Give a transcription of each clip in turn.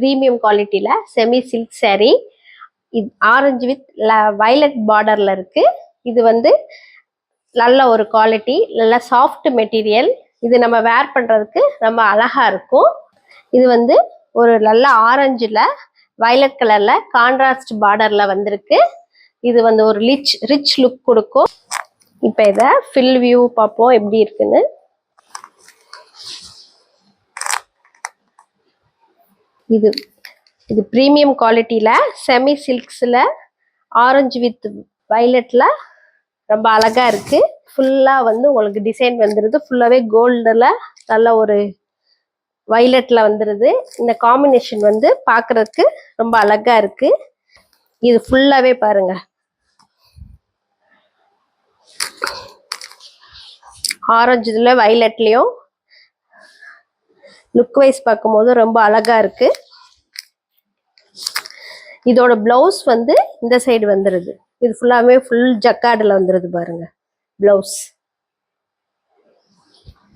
Premium குவாலிட்டியில் semi silk saree. இது orange with violet பார்டரில் இருக்குது. இது வந்து நல்ல ஒரு குவாலிட்டி, நல்ல சாஃப்ட் மெட்டீரியல். இது நம்ம வேர் பண்ணுறதுக்கு ரொம்ப அழகாக இருக்கும். இது வந்து ஒரு நல்ல ஆரஞ்சில் வயலட் கலரில் கான்ட்ராஸ்ட் பார்டரில் வந்திருக்கு. இது வந்து ஒரு ரிச் லுக் கொடுக்கும். இப்போ இதை ஃபில் வியூ பார்ப்போம் எப்படி இருக்குன்னு. இது ப்ரீமியம் குவாலிட்டியில் செமி சில்க்ஸில் ஆரஞ்சு வித் வயலட்டில் ரொம்ப அழகாக இருக்குது. ஃபுல்லாக வந்து உங்களுக்கு டிசைன் வந்துடுது. ஃபுல்லாகவே கோல்டில் நல்ல ஒரு வயலட்டில் வந்துடுது. இந்த காம்பினேஷன் வந்து பார்க்குறதுக்கு ரொம்ப அழகாக இருக்குது. இது ஃபுல்லாகவே பாருங்கள் ஆரஞ்சுல வயலட்லேயும் லுக் வைஸ் பார்க்கும்போது ரொம்ப அழகாக இருக்குது. இதோட பிளவுஸ் வந்து இந்த சைடு வந்துடுது. இது ஃபுல்லாகவே ஃபுல் ஜக்கார்டில் வந்துடுது பாருங்க பிளவுஸ்.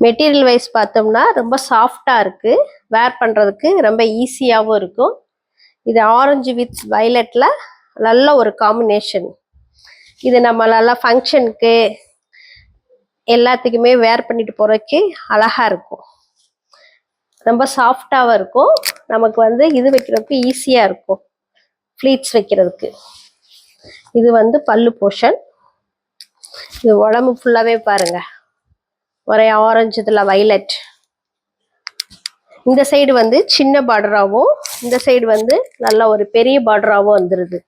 மெட்டீரியல் வைஸ் பார்த்தோம்னா ரொம்ப சாஃப்டாக இருக்குது. வேர் பண்ணுறதுக்கு ரொம்ப ஈஸியாகவும் இருக்கும். இது ஆரஞ்சு வித் வயலட்டில் நல்ல ஒரு காம்பினேஷன். இது நம்ம நல்லா ஃபங்க்ஷனுக்கு எல்லாத்துக்குமே வேர் பண்ணிட்டு போகிறதுக்கு அழகாக இருக்கும். ரொம்ப சாஃப்டாகவும் இருக்கும். நமக்கு வந்து இது வைக்கிறதுக்கு ஈஸியாக இருக்கும், ஃப்ளீட்ஸ் வைக்கிறதுக்கு. இது வந்து பல்லு போர்ஷன். இது உடம்பு ஃபுல்லாகவே பாருங்க ஒரே ஆரஞ்சு இதில் வயலட். இந்த சைடு வந்து சின்ன பார்டராகவும், இந்த சைடு வந்து நல்ல ஒரு பெரிய பார்டராகவும் வந்துடுது.